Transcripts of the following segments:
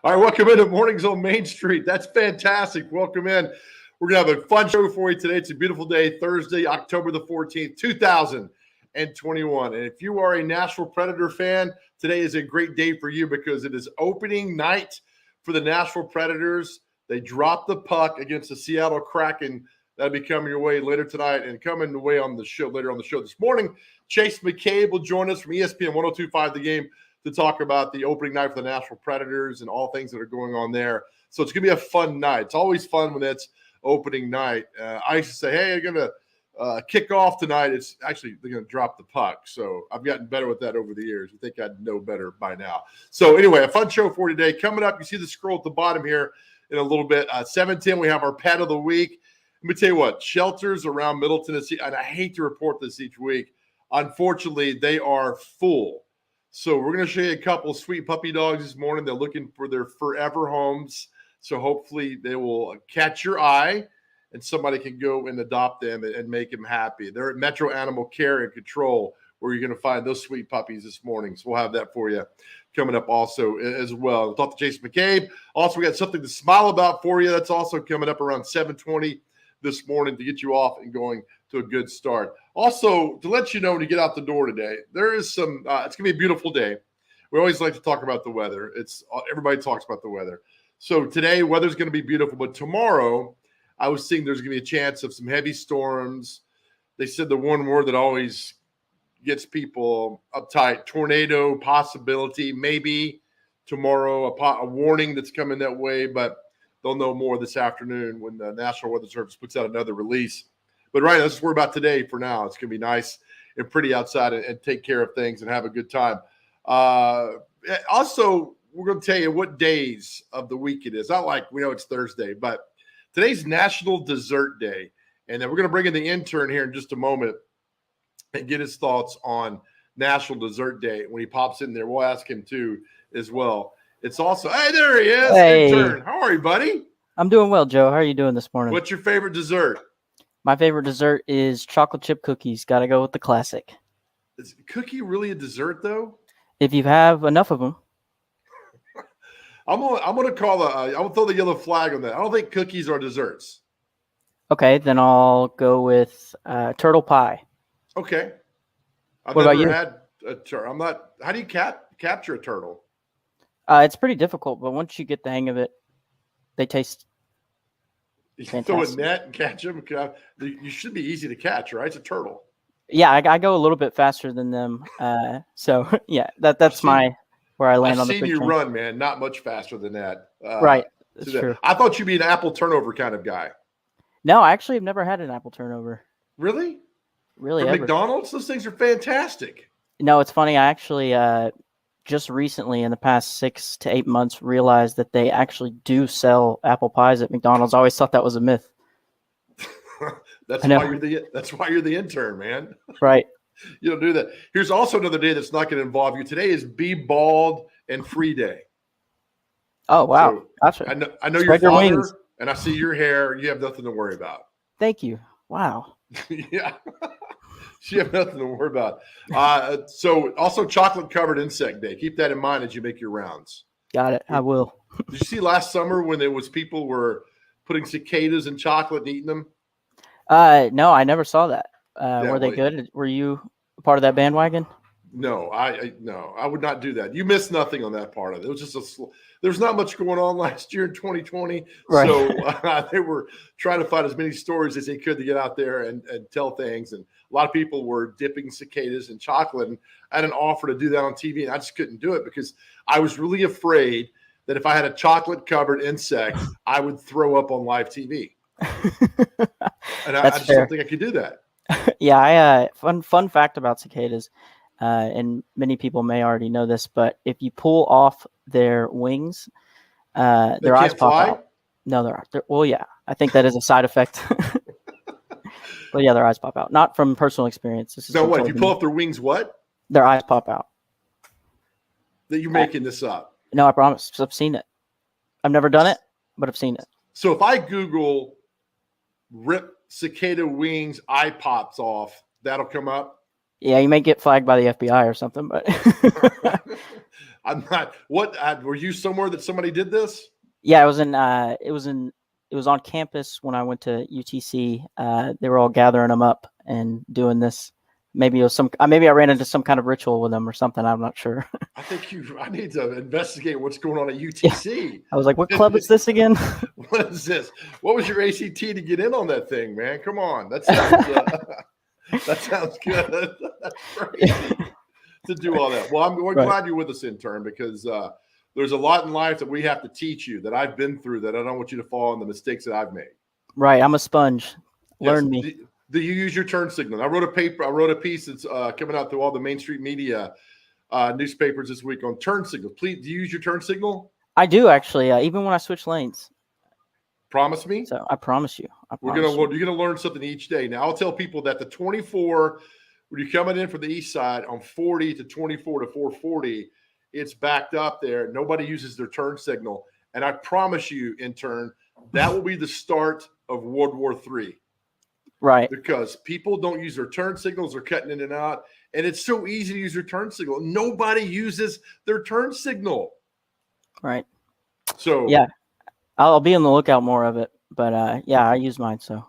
All right, welcome into Mornings on Main Street. That's fantastic. Welcome in. We're going to have a fun show for you today. It's a beautiful day, Thursday, October the 14th, 2021. And if you are a Nashville Predator fan, today is a great day for you because it is opening night for the Nashville Predators. They dropped the puck against the Seattle Kraken. That'll be coming your way later tonight and coming your way on the show later on the show this morning. Chase McCabe will join us from ESPN 102.5 The Game to talk about the opening night for the Nashville Predators and all things that are going on there. So it's going to be a fun night. It's always fun when it's opening night. I used to say, hey, you're going to kick off tonight. It's actually, they're going to drop the puck. So I've gotten better with that over the years. I think I'd know better by now. So anyway, a fun show for you today. Coming up, you see the scroll at the bottom here in a little bit. 7:10, we have our Pet of the Week. Let me tell you what, shelters around Middle Tennessee, and I hate to report this each week, unfortunately, they are full. So we're going to show you a couple of sweet puppy dogs this morning. They're looking for their forever homes. So hopefully they will catch your eye and somebody can go and adopt them and make them happy. They're at Metro Animal Care and Control where you're going to find those sweet puppies this morning. So we'll have that for you coming up also as well. We'll talk to Jason McCabe. Also, we got something to smile about for you. That's also coming up around 7:20 this morning to get you off and going to a good start. Also, to let you know when you get out the door today, there is some, it's going to be a beautiful day. We always like to talk about the weather. Everybody talks about the weather. So today, weather's going to be beautiful, but tomorrow, I was seeing there's going to be a chance of some heavy storms. They said the one word that always gets people uptight, tornado possibility, maybe tomorrow, a warning that's coming that way, but they'll know more this afternoon when the National Weather Service puts out another release. But right, let's worry about today for now. It's going to be nice and pretty outside and take care of things and have a good time. Also, we're going to tell you what days of the week it is. Not like we know it's Thursday, but today's National Dessert Day. And then we're going to bring in the intern here in just a moment and get his thoughts on National Dessert Day. When he pops in there, we'll ask him too as well. It's also, hey, there he is, Hey. intern. How are you, buddy? I'm doing well, Joe. How are you doing this morning? What's your favorite dessert? My favorite dessert is chocolate chip cookies. Got to go with the classic. Is cookie really a dessert, though? If you have enough of them. I'm gonna throw the yellow flag on that. I don't think cookies are desserts. Okay, then I'll go with turtle pie. Okay. I've What about never you? had a turtle. I'm not. How do you capture a turtle? It's pretty difficult, but once you get the hang of it, they taste You throw a fantastic. net and catch them. You should be easy to catch, right? It's a turtle. Yeah, I go a little bit faster than them. So yeah, that's where I land I've on the seen food you chain. run, man. Not much faster than that. Right, that's true. I thought you'd be an apple turnover kind of guy. No, I actually have never had an apple turnover. Really? Really, From ever. McDonald's? Those things are fantastic. No, it's funny. I actually just recently, in the past 6 to 8 months, realized that they actually do sell apple pies at McDonald's. I always thought that was a myth. That's I know. why you're the intern, man. Right. You don't do that. Here's also another day that's not going to involve you. Today is Be Bald and Free Day. Oh, wow. So, Gotcha. I know Spread your your father, wings. and I see your hair. You have nothing to worry about. Thank you. Wow. Yeah. You have nothing to worry about. So also chocolate covered insect day. Keep that in mind as you make your rounds. Got it. I will. Did you see last summer when there was people were putting cicadas in chocolate and eating them? No, I never saw that. Were they good? Were you part of that bandwagon? No, I would not do that. You missed nothing on that part of it. It was just there's not much going on last year in 2020. Right. So they were trying to find as many stories as they could to get out there and tell things. And a lot of people were dipping cicadas in chocolate. And I had an offer to do that on TV, and I just couldn't do it because I was really afraid that if I had a chocolate covered insect, I would throw up on live TV. And I just don't think I could do that. Yeah, fun fact about cicadas, and many people may already know this, but if you pull off their wings, their eyes pop out. No, well, yeah, I think that is a side effect. But yeah, their eyes pop out. Not from personal experience. This is So what? If you pull off their wings, what? Their eyes pop out. That you're making this up? No, I promise. I've seen it. I've never done it, but I've seen it. So if I Google rip cicada wings, eye pops off, that'll come up? Yeah, you may get flagged by the FBI or something, but I'm not. What were you somewhere that somebody did this? Yeah, it was on campus when I went to UTC. They were all gathering them up and doing this. Maybe it was maybe I ran into some kind of ritual with them or something. I'm not sure. I need to investigate what's going on at UTC. Yeah. I was like, what club is this again? What is this? What was your ACT to get in on that thing, man? Come on. That sounds good. That's crazy to do all that. Well, we're glad you're with us, intern, because there's a lot in life that we have to teach you that I've been through that I don't want you to fall in the mistakes that I've made. Right. I'm a sponge. Learn me. Do you use your turn signal? I wrote a piece that's coming out through all the Main Street media newspapers this week on turn signals. Please, do you use your turn signal? I do, actually, even when I switch lanes. Promise me? So I promise you. You're gonna learn something each day. Now I'll tell people that the 24, when you're coming in from the east side on 40 to 24 to 440, it's backed up there. Nobody uses their turn signal. And I promise you, intern, that will be the start of World War III. Right. Because people don't use their turn signals. They're cutting in and out. And it's so easy to use your turn signal. Nobody uses their turn signal. Right. So yeah, I'll be on the lookout more of it. But yeah, I use mine. So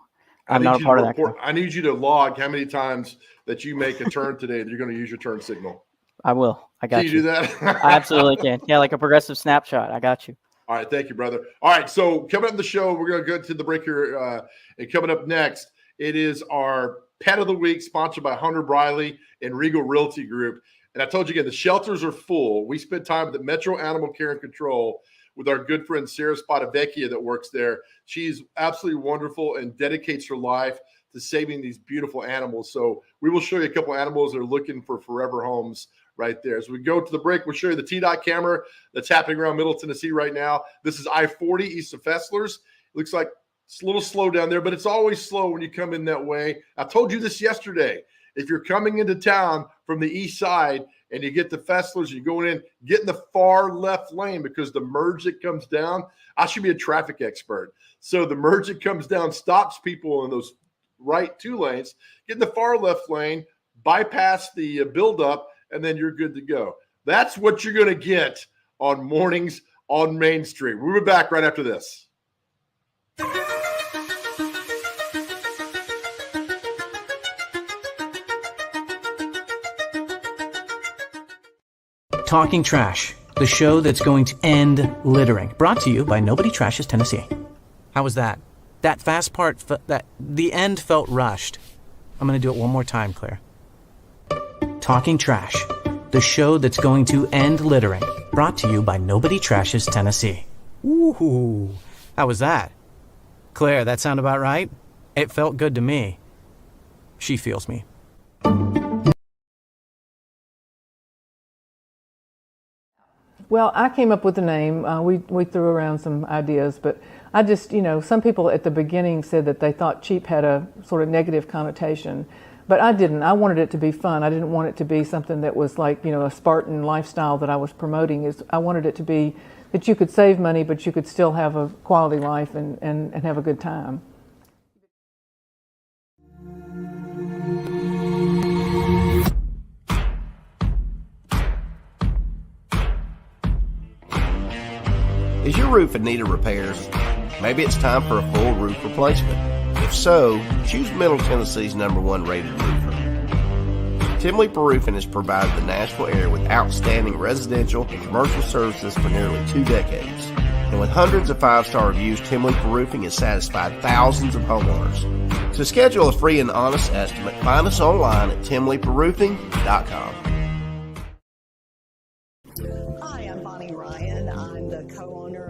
I'm not a part of that. I need you to log how many times that you make a turn today that you're going to use your turn signal. I will. I got you. Can you do that? I absolutely can. Yeah, like a progressive snapshot. I got you. All right. Thank you, brother. All right. So coming up in the show, we're going to go to the break here. And coming up next, it is our Pet of the Week, sponsored by Hunter Briley and Regal Realty Group. And I told you again, the shelters are full. We spent time at the Metro Animal Care and Control with our good friend Sarah Spadavecchia that works there. She's absolutely wonderful and dedicates her life to saving these beautiful animals. So we will show you a couple of animals that are looking for forever homes right there. As we go to the break, we'll show you the T-Dot camera that's happening around Middle Tennessee right now. This is I-40 east of Fesslers. It looks like it's a little slow down there, but it's always slow when you come in that way. I told you this yesterday. If you're coming into town from the east side and you get to Fesslers, you're going in, get in the far left lane because the merge that comes down, I should be a traffic expert. So the merge that comes down stops people in those right two lanes. Get in the far left lane, bypass the buildup, and then you're good to go. That's what you're going to get on mornings on Main Street. We'll be back right after this. Talking Trash, the show that's going to end littering. Brought to you by Nobody Trashes Tennessee. How was that? That fast part, the end felt rushed. I'm going to do it one more time, Claire. Talking Trash, the show that's going to end littering. Brought to you by Nobody Trashes Tennessee. Ooh, how was that? Claire, that sound about right? It felt good to me. She feels me. Well, I came up with the name. We threw around some ideas, but I just, some people at the beginning said that they thought cheap had a sort of negative connotation, but I didn't. I wanted it to be fun. I didn't want it to be something that was like, a Spartan lifestyle that I was promoting. I wanted it to be that you could save money, but you could still have a quality life and have a good time. Is your roof in need of repairs? Maybe it's time for a full roof replacement. If so, choose Middle Tennessee's #1 rated roofer. Tim Leeper Roofing has provided the Nashville area with outstanding residential and commercial services for nearly 2 decades. And with hundreds of 5-star reviews, Tim Leeper Roofing has satisfied thousands of homeowners. To schedule a free and honest estimate, find us online at timleeperroofing.com.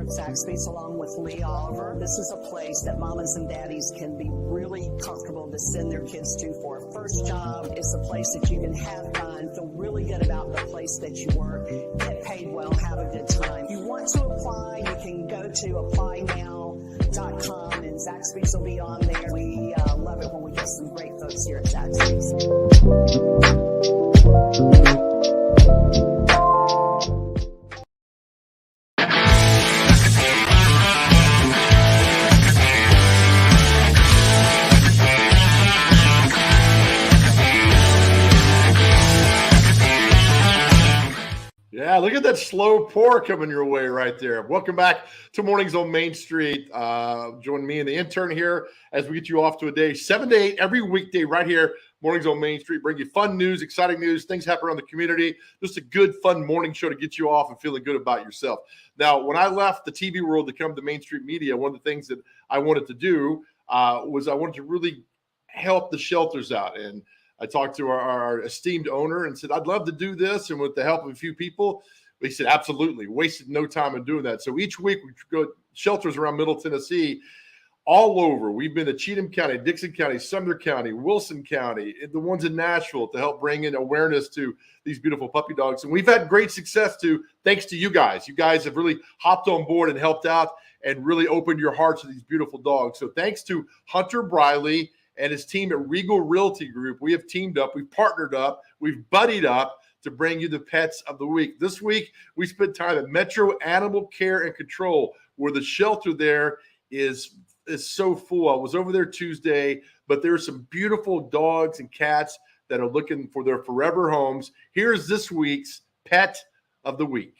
Zaxby's along with Lee Oliver. This is a place that mamas and daddies can be really comfortable to send their kids to for a first job. It's a place that you can have fun, feel really good about the place that you work, get paid well, have a good time. If you want to apply, you can go to applynow.com and Zaxby's will be on there. We love it when we get some great folks here at Zaxby's. Yeah, look at that slow pour coming your way right there. Welcome back to Mornings on Main Street. Join me and the intern here as we get you off to a day 7 to 8 every weekday right here. Mornings on Main Street, bring you fun news, exciting news, things happen around the community. Just a good, fun morning show to get you off and feeling good about yourself. Now, when I left the TV world to come to Main Street Media, one of the things that I wanted to do was I wanted to really help the shelters out. And I talked to our esteemed owner and said, I'd love to do this. And with the help of a few people, he said, absolutely. Wasted no time in doing that. So each week we go shelters around Middle Tennessee, all over. We've been to Cheatham County, Dixon County, Sumner County, Wilson County, the ones in Nashville to help bring in awareness to these beautiful puppy dogs. And we've had great success thanks to you guys. You guys have really hopped on board and helped out and really opened your hearts to these beautiful dogs. So thanks to Hunter Briley and his team at Regal Realty Group, we have teamed up, we've partnered up, we've buddied up to bring you the pets of the week. This week, we spent time at Metro Animal Care and Control, where the shelter there is so full. I was over there Tuesday, but there are some beautiful dogs and cats that are looking for their forever homes. Here's this week's Pet of the Week.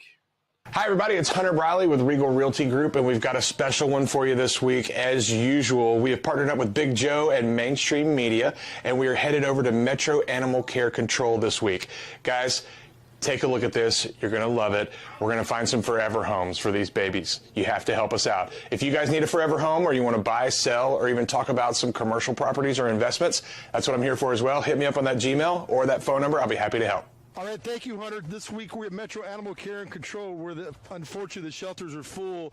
Hi, everybody. It's Hunter Briley with Regal Realty Group, and we've got a special one for you this week. As usual, we have partnered up with Big Joe and Mainstream Media, and we are headed over to Metro Animal Care Control this week. Guys, take a look at this. You're going to love it. We're going to find some forever homes for these babies. You have to help us out. If you guys need a forever home, or you want to buy, sell, or even talk about some commercial properties or investments, that's what I'm here for as well. Hit me up on that Gmail or that phone number. I'll be happy to help. All right, thank you, Hunter. This week we're at Metro Animal Care and Control, where unfortunately the shelters are full,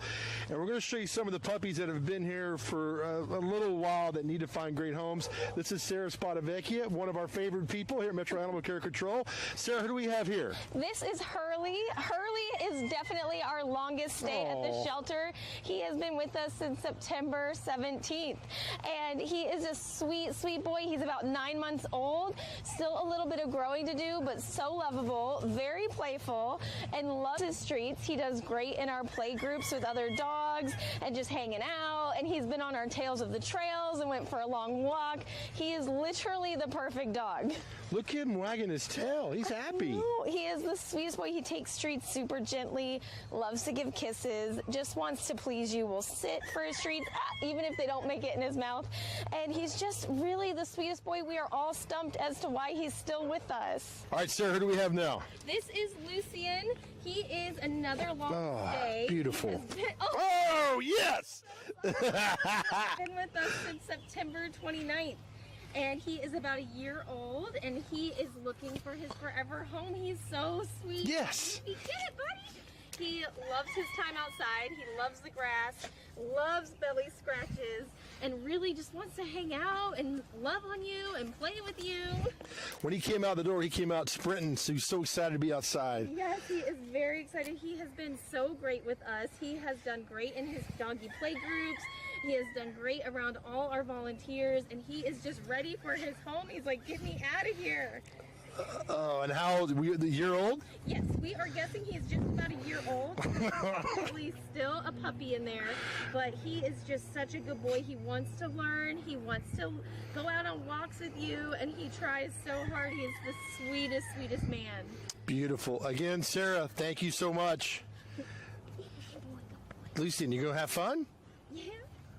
and we're going to show you some of the puppies that have been here for a little while that need to find great homes. This is Sarah Spadavecchia, one of our favorite people here at Metro Animal Care and Control. Sarah, who do we have here? This is Hurley. Hurley is definitely our longest stay at the shelter. He has been with us since September 17th, and he is a sweet, sweet boy. He's about 9 months old, still a little bit of growing to do, but so lovable, very playful, and loves his streets. He does great in our play groups with other dogs and just hanging out, and he's been on our Tales of the Trails and went for a long walk. He is literally the perfect dog. Look at him wagging his tail. He's happy. He is the sweetest boy. He takes treats super gently, loves to give kisses, just wants to please you, will sit for his treats, even if they don't make it in his mouth. And he's just really the sweetest boy. We are all stumped as to why he's still with us. All right, Sarah, who do we have now? This is Lucian. He is another long stay. Beautiful. Yes! Been with us since September 29th. And he is about a year old, and he is looking for his forever home. He's so sweet. Yes. He did it, buddy. He loves his time outside. He loves the grass, loves belly scratches, and really just wants to hang out and love on you and play with you. When he came out the door, he came out sprinting, so he's so excited to be outside. Yes, he is very excited. He has been so great with us. He has done great in his doggy play groups. He has done great around all our volunteers, and he is just ready for his home. He's like, get me out of here. And how old? A year old? Yes, we are guessing he's just about a year old. Probably still a puppy in there, but he is just such a good boy. He wants to learn. He wants to go out on walks with you, and he tries so hard. He is the sweetest, sweetest man. Beautiful. Again, Sarah, thank you so much. Lucian, you gonna have fun? Yeah.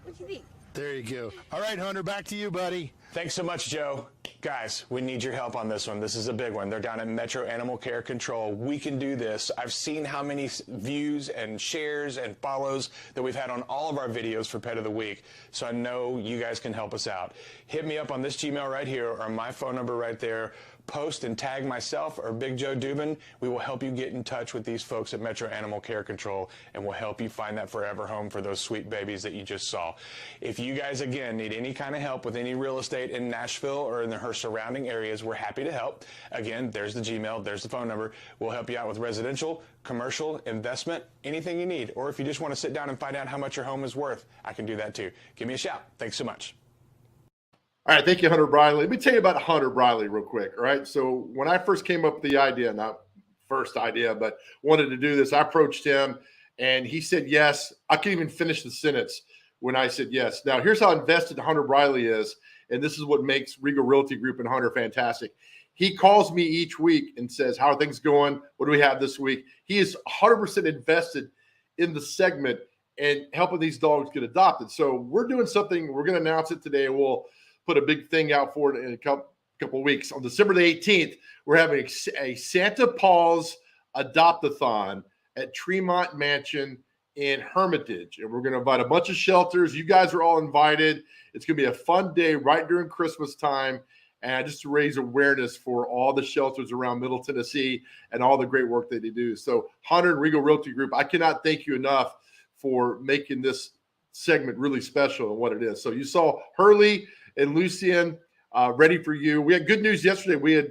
What do you think? There you go. All right, Hunter, back to you, buddy. Thanks so much, Joe. Guys, we need your help on this one. This is a big one. They're down at Metro Animal Care Control. We can do this. I've seen how many views and shares and follows that we've had on all of our videos for Pet of the Week, so I know you guys can help us out. Hit me up on this Gmail right here or my phone number right there. Post and tag myself or Big Joe Dubin. We will help you get in touch with these folks at Metro Animal Care Control, and we'll help you find that forever home for those sweet babies that you just saw. If you guys, again, need any kind of help with any real estate in Nashville or in her surrounding areas, we're happy to help. Again, there's the Gmail, there's the phone number. We'll help you out with residential, commercial, investment, anything you need. Or if you just want to sit down and find out how much your home is worth, I can do that too. Give me a shout. Thanks so much. All right, thank you, Hunter Briley. Let me tell you about Hunter Briley real quick, all right? So when I first came up with the idea, not first idea, but wanted to do this, I approached him, and he said yes. I couldn't even finish the sentence when I said yes. Now, here's how invested Hunter Briley is And this is what makes Regal Realty Group and Hunter fantastic. He calls me each week and says, how are things going? What do we have this week? He is 100% invested in the segment and helping these dogs get adopted. So we're doing something. We're going to announce it today. We'll put a big thing out for it in a couple of weeks. On December the 18th, we're having a Santa Paws Adopt-a-thon at Tremont Mansion in Hermitage. And we're going to invite a bunch of shelters. You guys are all invited. It's going to be a fun day right during Christmas time. And just to raise awareness for all the shelters around Middle Tennessee and all the great work that they do. So Hunter and Regal Realty Group, I cannot thank you enough for making this segment really special and what it is. So you saw Hurley and Lucien ready for you. We had good news yesterday. We had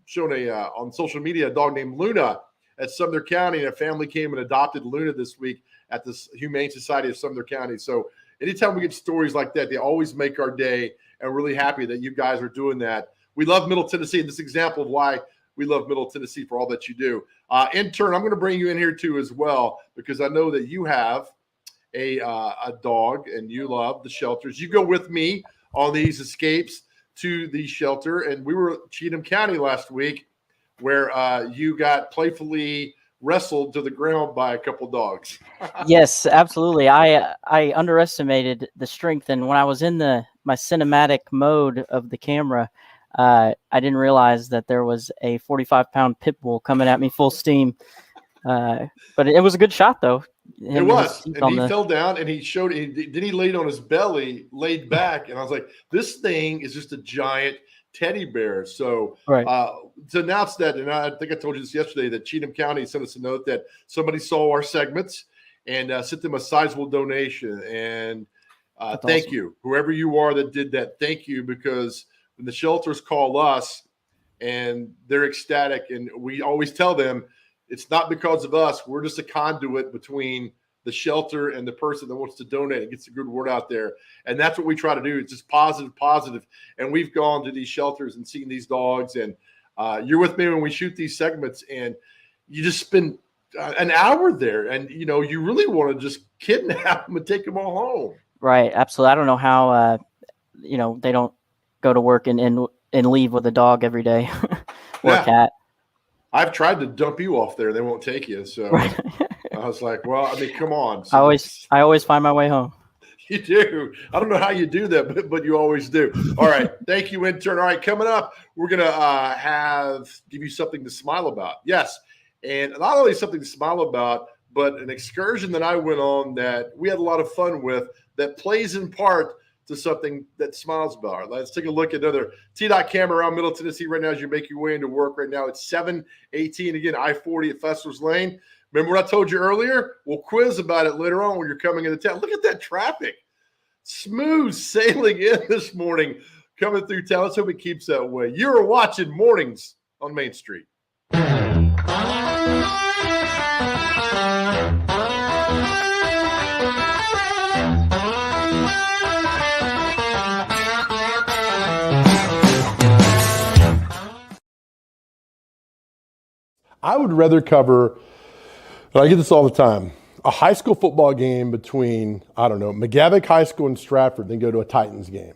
shown on social media a dog named Luna at Sumner County, and a family came and adopted Luna this week at the Humane Society of Sumner County. So anytime we get stories like that, they always make our day. And we're really happy that you guys are doing that. We love Middle Tennessee, and this example of why we love Middle Tennessee for all that you do. Intern, I'm going to bring you in here too as well, because I know that you have a dog and you love the shelters. You go with me on these escapes to the shelter, and we were at Cheatham County last week where you got playfully wrestled to the ground by a couple dogs. Yes, absolutely. I underestimated the strength, and when I was in my cinematic mode of the camera, I didn't realize that there was a 45-pound pit bull coming at me full steam. But it was a good shot, though. It was, and he fell down, and he showed. Then he laid on his belly, laid back, and I was like, "This thing is just a giant teddy bear." So to announce that, and I think I told you this yesterday, that Cheatham County sent us a note that somebody saw our segments and sent them a sizable donation. And thank you, whoever you are that did that. Thank you, because when the shelters call us and they're ecstatic, and we always tell them it's not because of us. We're just a conduit between the shelter and the person that wants to donate and gets a good word out there. And that's what we try to do. It's just positive. And we've gone to these shelters and seen these dogs. And you're with me when we shoot these segments, and you just spend an hour there, and you really want to just kidnap them and take them all home. Right. Absolutely. I don't know how, they don't go to work and leave with a dog every day or a cat. I've tried to dump you off there. They won't take you. So I was like, well, I mean, come on. So I always find my way home. You do. I don't know how you do that, but you always do. All right. Thank you, Intern. All right. Coming up, we're going to give you something to smile about. Yes. And not only something to smile about, but an excursion that I went on that we had a lot of fun with that plays in part to something that smiles about. Let's take a look at another T-Dot camera around Middle Tennessee right now as you make your way into work right now. It's 7:18 again, I-40 at Fesler's Lane. Remember what I told you earlier? We'll quiz about it later on when you're coming into town. Look at that traffic. Smooth sailing in this morning, coming through town. Let's hope it keeps that way. You're watching Mornings on Main Street. I would rather cover, and I get this all the time, a high school football game between, McGavock High School and Stratford than go to a Titans game.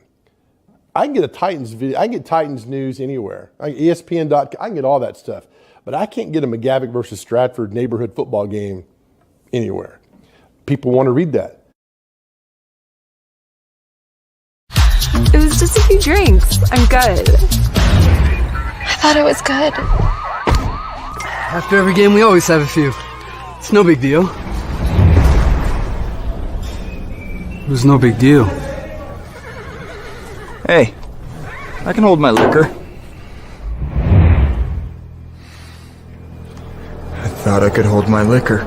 I can get a Titans video. I can get Titans news anywhere. ESPN.com. I can get all that stuff. But I can't get a McGavock versus Stratford neighborhood football game anywhere. People want to read that. It was just a few drinks. I'm good. I thought it was good. After every game, we always have a few. It's no big deal. It was no big deal. Hey, I can hold my liquor. I thought I could hold my liquor.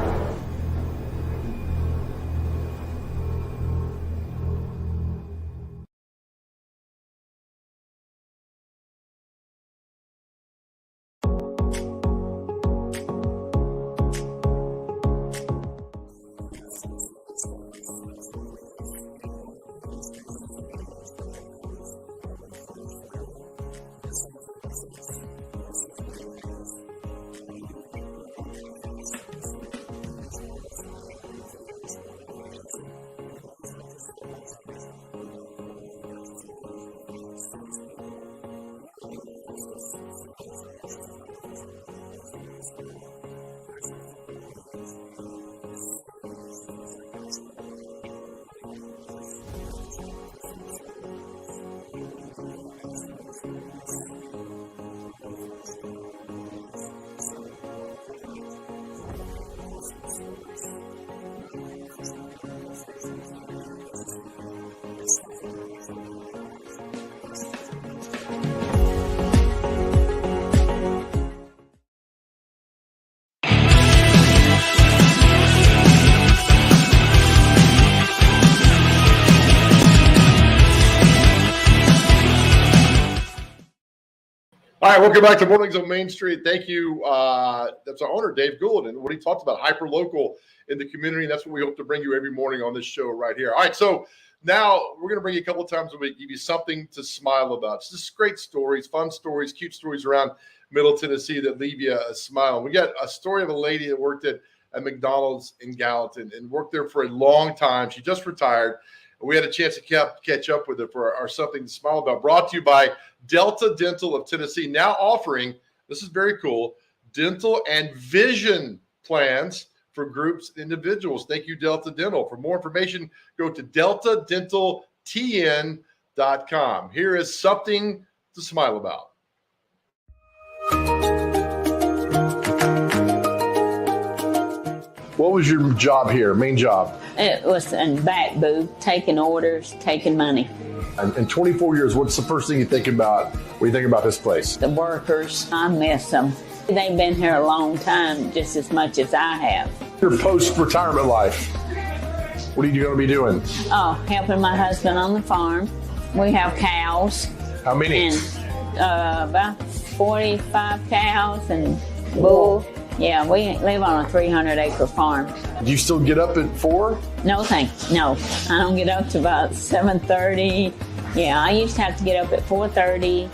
right, welcome back to Mornings on Main Street. Thank you. That's our owner, Dave Gould, and what he talked about, hyper-local in the community. And that's what we hope to bring you every morning on this show right here. All right, so now we're going to bring you a couple of times a week, give you something to smile about. It's just great stories, fun stories, cute stories around Middle Tennessee that leave you a smile. We got a story of a lady that worked at McDonald's in Gallatin and worked there for a long time. She just retired. We had a chance to catch up with her for our Something to Smile About, brought to you by Delta Dental of Tennessee, now offering, this is very cool, dental and vision plans for groups and individuals. Thank you, Delta Dental. For more information, go to deltadentaltn.com. Here is Something to Smile About. What was your job here, main job? It was in back booth, taking orders, taking money. And in 24 years, what's the first thing you think about when you think about this place? The workers, I miss them. They've been here a long time, just as much as I have. Your post-retirement life, what are you going to be doing? Oh, helping my husband on the farm. We have cows. How many? And about 45 cows and bull. Yeah, we live on a 300-acre farm. Do you still get up at 4? No, thanks. No, I don't get up to about 7:30. Yeah, I used to have to get up at 4:30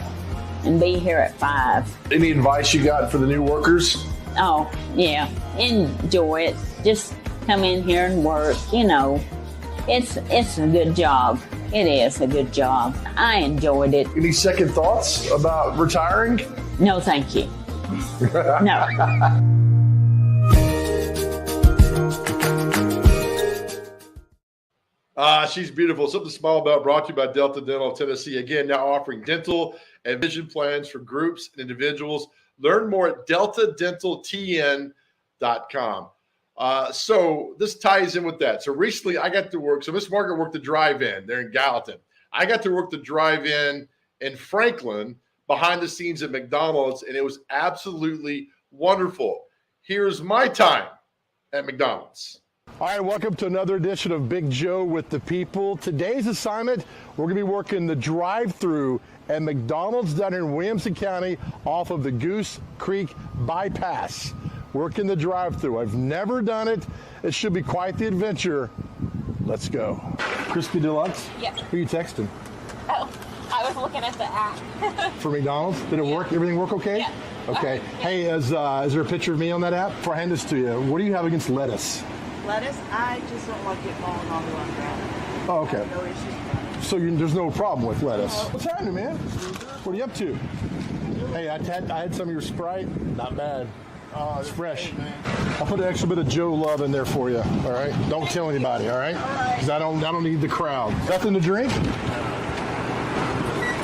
and be here at 5. Any advice you got for the new workers? Oh, yeah. Enjoy it. Just come in here and work. You know, it's a good job. It is a good job. I enjoyed it. Any second thoughts about retiring? No, thank you. No. She's beautiful. Something to Smile About, brought to you by Delta Dental of Tennessee. Again, now offering dental and vision plans for groups and individuals. Learn more at deltadentaltn.com. So this ties in with that. So recently I got to work. So Miss Margaret worked the drive-in there in Gallatin. I got to work the drive-in in Franklin behind the scenes at McDonald's, and it was absolutely wonderful. Here's my time at McDonald's. All right, welcome to another edition of Big Joe with the People. Today's assignment, we're going to be working the drive-through at McDonald's down here in Williamson County off of the Goose Creek Bypass. Working the drive-through. I've never done it. It should be quite the adventure. Let's go. Crispy Deluxe? Yes. Who are you texting? Oh, I was looking at the app. For McDonald's? Did it work? Everything work okay? Yeah. Okay. Hey, is there a picture of me on that app? Before I hand this to you, what do you have against lettuce? Lettuce? I just don't like it falling on the ground. Oh, okay. No issues. So there's no problem with lettuce. What's happening, man? What are you up to? Hey, I had some of your Sprite. Not bad. Oh, it's fresh. I'll put an extra bit of Joe love in there for you. All right. Don't tell anybody. All right. Because I don't need the crowd. Nothing to drink.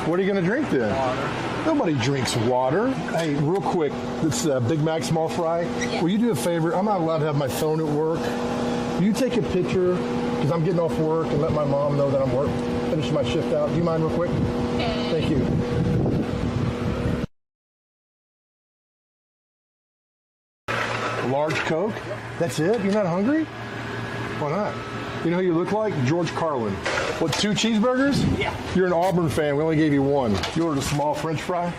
What are you gonna drink then? Water. Nobody drinks water. Hey, real quick, it's a Big Mac small fry. Yeah. Will you do a favor? I'm not allowed to have my phone at work. Will you take a picture? Because I'm getting off work and let my mom know that I'm finishing my shift out. Do you mind real quick? Okay. Thank you. A large Coke? That's it? You're not hungry? Why not? You know who you look like? George Carlin. What, 2 cheeseburgers? Yeah. You're an Auburn fan. We only gave you 1. You ordered a small French fry?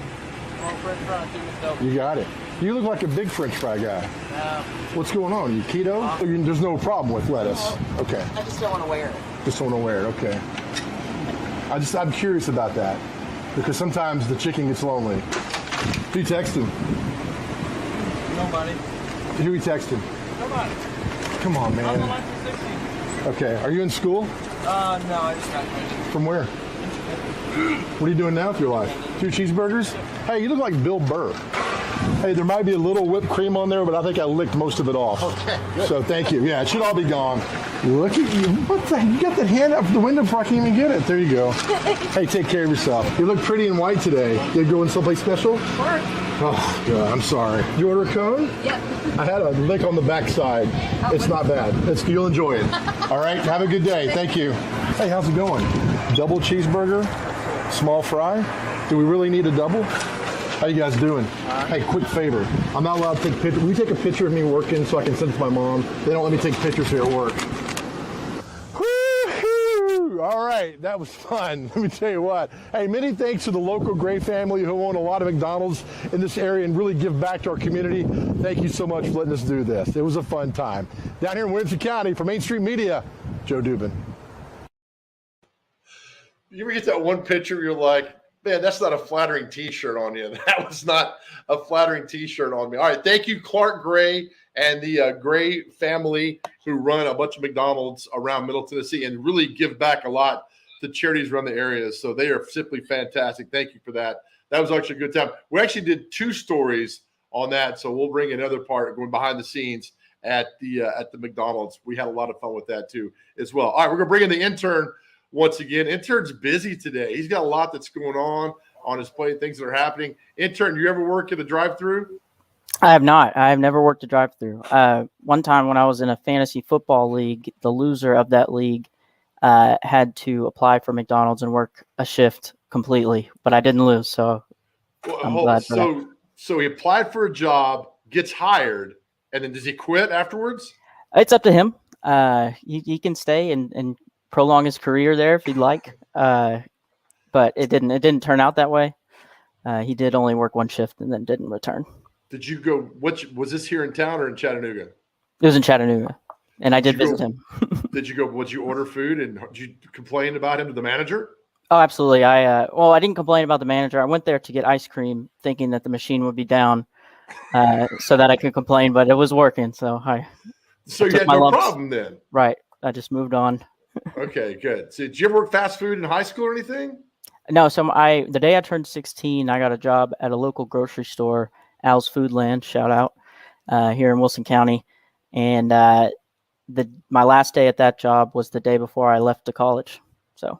Small French fry, 2 McDouble. You got it. You look like a big French fry guy. What's going on? You keto? There's no problem with lettuce. Okay. I just don't want to wear it. Just don't want to wear it. Okay. I'm curious about that because sometimes the chicken gets lonely. Who you texting? Nobody. Who you texting? Nobody. Come on, man. I'm the life of 60. Okay. Are you in school? No, I just got finished. From where? What are you doing now with your life? 2 cheeseburgers? Hey, you look like Bill Burr. Hey, there might be a little whipped cream on there, but I think I licked most of it off. Okay, good. So thank you. Yeah, it should all be gone. Look at you. What the heck? You got that hand out the window before I can even get it. There you go. Hey, take care of yourself. You look pretty and white today. You going someplace special? Work. Oh, God, I'm sorry. You order a cone? Yep. I had a lick on the backside. It's not bad. You'll enjoy it. All right, have a good day. Thank you. Hey, how's it going? Double cheeseburger, small fry. Do we really need a double? How you guys doing? Hey, quick favor. I'm not allowed to take pictures. Will you take a picture of me working so I can send it to my mom? They don't let me take pictures here at work. Woo-hoo! Woo! All right, that was fun. Let me tell you what. Hey, many thanks to the local Gray family who own a lot of McDonald's in this area and really give back to our community. Thank you so much for letting us do this. It was a fun time. Down here in Williamson County, for Main Street Media, Joe Dubin. You ever get that one picture where you're like, man, that's not a flattering T-shirt on you. That was not a flattering T-shirt on me. All right, thank you, Clark Gray and the Gray family who run a bunch of McDonald's around Middle Tennessee and really give back a lot to charities around the area. So they are simply fantastic. Thank you for that. That was actually a good time. We actually did 2 stories on that, so we'll bring another part going behind the scenes at the McDonald's. We had a lot of fun with that too as well. All right, we're going to bring in the intern once again. Intern's busy today. He's got a lot that's going on his plate, things that are happening. Intern, you ever work in the drive-thru? I have not. I have never worked a drive-thru. One time when I was in a fantasy football league, the loser of that league had to apply for McDonald's and work a shift completely, but I didn't lose, so I'm glad for that. So he applied for a job, gets hired, and then does he quit afterwards? It's up to him. He can stay and prolong his career there if he'd like, but it didn't turn out that way. He did only work one shift and then didn't return. Did you go? Was this here in town or in Chattanooga? It was in Chattanooga, and I did visit him. Did you go? Would you order food and did you complain about him to the manager? Oh, absolutely. I didn't complain about the manager. I went there to get ice cream, thinking that the machine would be down, so that I could complain, but it was working. So you had no problem then, right? I just moved on. Okay, good. So did you ever work fast food in high school or anything? No. So the day I turned 16, I got a job at a local grocery store, Al's Foodland, shout out, here in Wilson County. And my last day at that job was the day before I left to college. So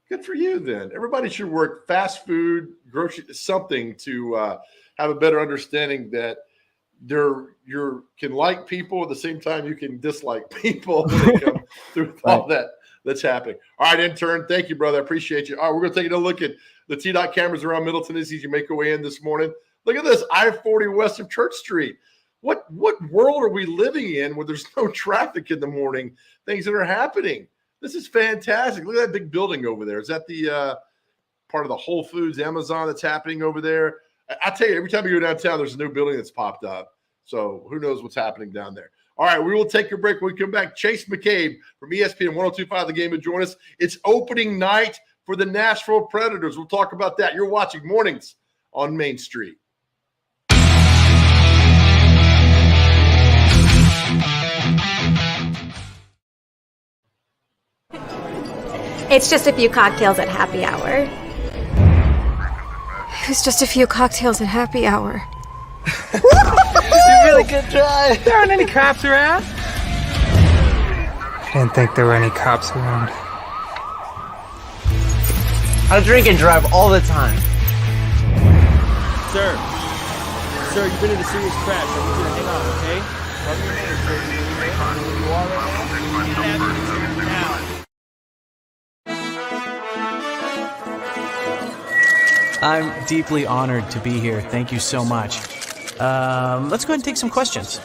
good for you then. Everybody should work fast food, grocery, something to have a better understanding that you can like people at the same time you can dislike people when they come through all that's happening. All right, intern, thank you, brother. I appreciate you. All right, we're going to take a look at the T-Dot cameras around Middle Tennessee as you make your way in this morning. Look at this, I-40 west of Church Street. What world are we living in where there's no traffic in the morning, things that are happening? This is fantastic. Look at that big building over there. Is that the part of the Whole Foods, Amazon that's happening over there? I tell you, every time you go downtown, there's a new building that's popped up. So who knows what's happening down there. All right, we will take a break. When we come back, Chase McCabe from ESPN 102.5 The Game will join us. It's opening night for the Nashville Predators. We'll talk about that. You're watching Mornings on Main Street. It's just a few cocktails at happy hour. It's just a few cocktails at happy hour. You really good try. There aren't any cops around. I didn't think there were any cops around. I drink and drive all the time. Sir, you've been in a serious crash. I need you to hang on, okay? Tell me your name, sir. Where you are right now? I'm deeply honored to be here. Thank you so much. Let's go ahead and take some questions.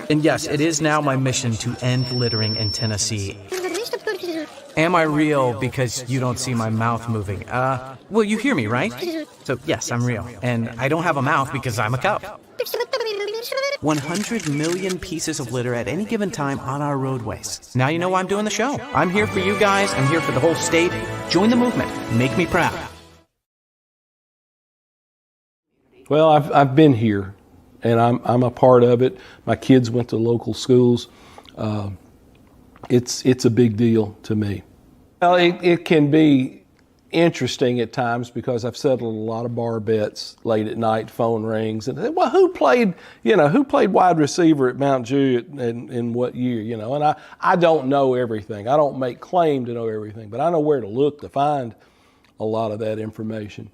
And yes, it is now my mission to end littering in Tennessee. Am I real because you don't see my mouth moving? Well, you hear me, right? So yes, I'm real. And I don't have a mouth because I'm a cow. 100 million pieces of litter at any given time on our roadways. Now you know why I'm doing the show. I'm here for you guys. I'm here for the whole state. Join the movement. Make me proud. Well, I've been here, and I'm a part of it. My kids went to local schools. It's a big deal to me. Well, it can be interesting at times because I've settled a lot of bar bets late at night. Phone rings and well, who played wide receiver at Mount Juliet in what year? And I don't know everything. I don't make claim to know everything, but I know where to look to find a lot of that information.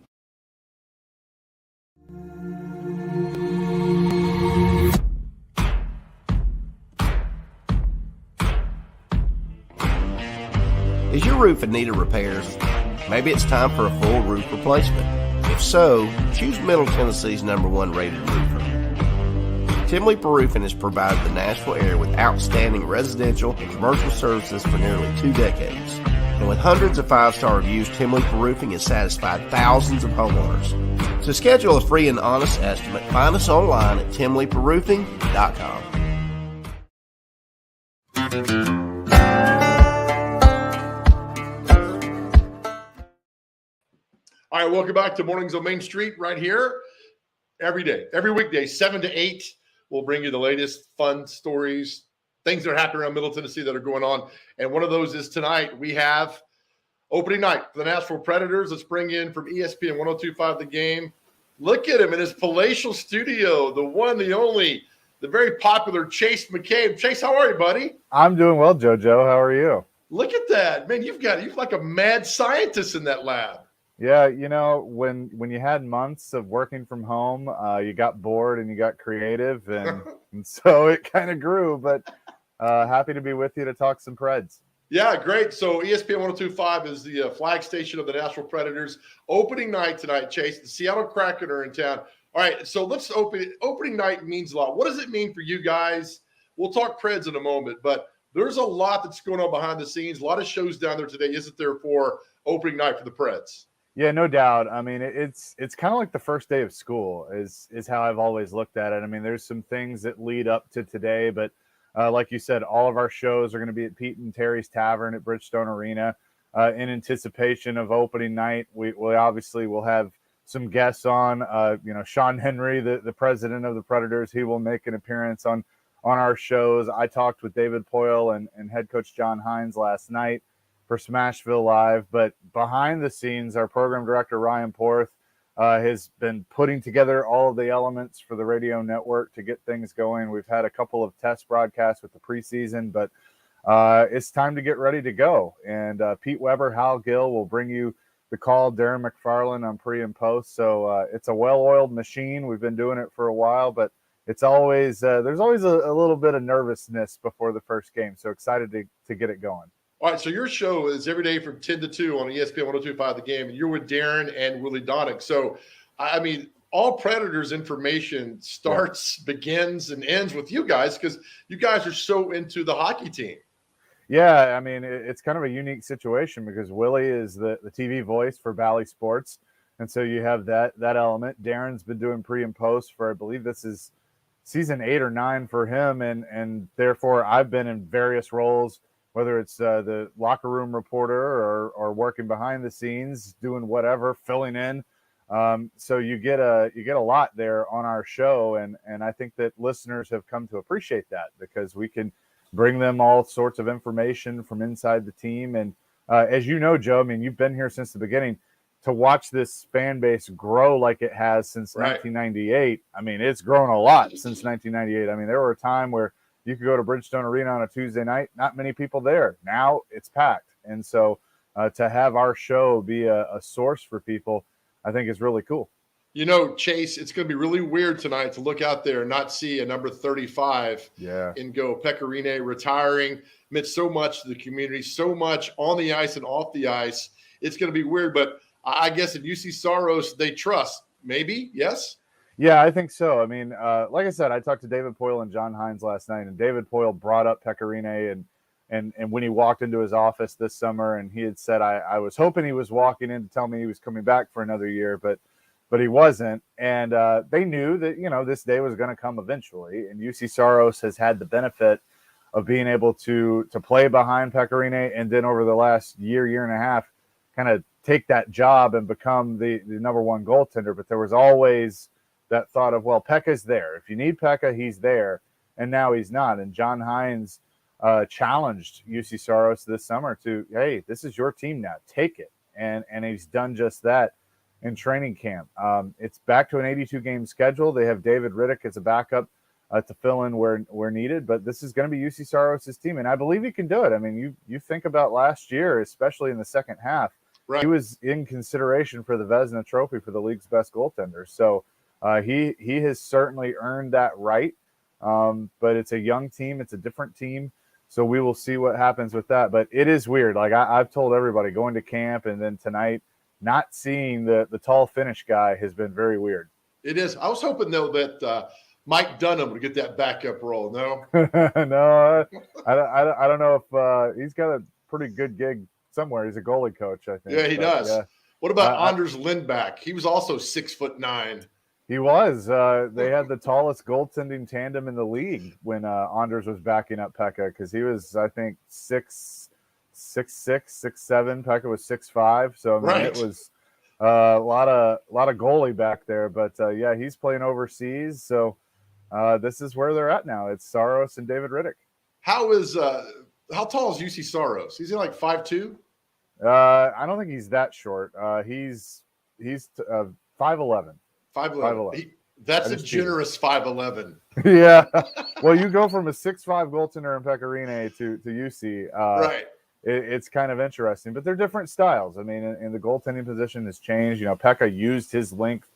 Is your roof in need of repairs? Maybe it's time for a full roof replacement. If so, choose Middle Tennessee's #1 rated roofer. Tim Leeper Roofing has provided the Nashville area with outstanding residential and commercial services for nearly 2 decades. And with hundreds of 5-star reviews, Tim Leeper Roofing has satisfied thousands of homeowners. To schedule a free and honest estimate, find us online at timleeperroofing.com. All right, welcome back to Mornings on Main Street right here. Every day, every weekday, 7 to 8, we'll bring you the latest fun stories, things that are happening around Middle Tennessee that are going on. And one of those is tonight. We have opening night for the Nashville Predators. Let's bring in from ESPN 102.5 The Game. Look at him in his palatial studio, the one, the only, the very popular Chase McCabe. Chase, how are you, buddy? I'm doing well, JoJo. How are you? Look at that. Man, you're like a mad scientist in that lab. Yeah, you know, when you had months of working from home, you got bored and you got creative, and so it kind of grew. But happy to be with you to talk some Preds. Yeah, great. So ESPN 102.5 is the flag station of the Nashville Predators. Opening night tonight, Chase. The Seattle Kraken are in town. All right, so let's opening night means a lot. What does it mean for you guys? We'll talk Preds in a moment, but there's a lot that's going on behind the scenes. A lot of shows down there today, isn't there, for opening night for the Preds? Yeah, no doubt. I mean, it's kind of like the first day of school is how I've always looked at it. I mean, there's some things that lead up to today, but like you said, all of our shows are going to be at Pete and Terry's Tavern at Bridgestone Arena in anticipation of opening night. We obviously will have some guests on. Sean Henry, the president of the Predators, he will make an appearance on our shows. I talked with David Poyle and head coach John Hines last night for Smashville Live, but behind the scenes, our program director Ryan Porth has been putting together all of the elements for the radio network to get things going. We've had a couple of test broadcasts with the preseason, but it's time to get ready to go. And Pete Weber, Hal Gill will bring you the call, Darren McFarland on pre and post. So it's a well-oiled machine. We've been doing it for a while, but it's always there's always a little bit of nervousness before the first game. So excited to get it going. All right, so your show is every day from 10 to 2 on ESPN 102.5 The Game, and you're with Darren and Willie Donick. So, I mean, all Predators information starts, begins, and ends with you guys because you guys are so into the hockey team. Yeah, I mean, it's kind of a unique situation because Willie is the TV voice for Bally Sports, and so you have that element. Darren's been doing pre and post for, I believe this is season 8 or 9 for him, and therefore I've been in various roles, whether it's the locker room reporter or working behind the scenes, doing whatever, filling in. So you get a lot there on our show, and I think that listeners have come to appreciate that because we can bring them all sorts of information from inside the team. And as you know, Joe, I mean, you've been here since the beginning. To watch this fan base grow like it has since 1998, I mean, it's grown a lot since 1998. I mean, there were a time where you could go to Bridgestone Arena on a Tuesday night, not many people there. Now it's packed. And so to have our show be a source for people, I think is really cool. You know, Chase, it's going to be really weird tonight to look out there and not see a number 35 in go. Pecorine retiring meant so much to the community, so much on the ice and off the ice. It's going to be weird, but I guess at UC Saros, they trust. Maybe, yes? Yeah, I think so. I mean, like I said, I talked to David Poyle and John Hines last night, and David Poyle brought up Pecorine and when he walked into his office this summer, and he had said, I was hoping he was walking in to tell me he was coming back for another year, but he wasn't. And they knew that, this day was going to come eventually. And UC Saros has had the benefit of being able to play behind Pecorine, and then over the last year and a half, kind of take that job and become the number one goaltender. But there was always that thought of, well, Pekka's there. If you need Pekka, he's there. And now he's not. And John Hines challenged UC Saros this summer to, hey, this is your team now. Take it. And he's done just that in training camp. It's back to an 82-game schedule. They have David Riddick as a backup to fill in where needed. But this is going to be UC Saros' team. And I believe he can do it. I mean, you think about last year, especially in the second half, he was in consideration for the Vezina Trophy for the league's best goaltender. So, he has certainly earned that right, but it's a young team. It's a different team, so we will see what happens with that. But it is weird. Like I've told everybody going to camp and then tonight, not seeing the tall Finnish guy has been very weird. It is. I was hoping, though, that Mike Dunham would get that backup role. No, no, I don't know if he's got a pretty good gig somewhere. He's a goalie coach, I think. Yeah, he does. Yeah. What about Anders Lindback? He was also 6'9". He was. They had the tallest goaltending tandem in the league when Anders was backing up Pekka, because he was, I think, 6'6", 6'7". Pekka was 6'5". So I mean, It was a lot of goalie back there. But yeah, he's playing overseas. So this is where they're at now. It's Saros and David Riddick. How tall is UC Saros? He's like 5'2". I don't think he's that short. He's 5'11". 5'11". That's a generous 5'11". Yeah. Well, you go from a 6'5" goaltender in Pecorine to UC. Right. It's kind of interesting, but they're different styles. I mean, and the goaltending position has changed. You know, Pekka used his length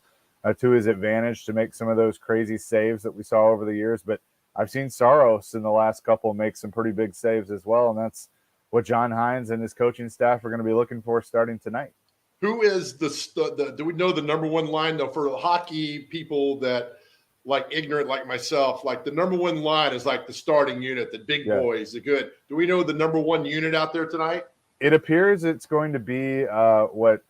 to his advantage to make some of those crazy saves that we saw over the years. But I've seen Saros in the last couple make some pretty big saves as well, and that's what John Hines and his coaching staff are going to be looking for starting tonight. Who is the do we know the number one line, though, for hockey people that like ignorant like myself, like the number one line is like the starting unit, the big boys, the good. Do we know the number one unit out there tonight? It appears it's going to be what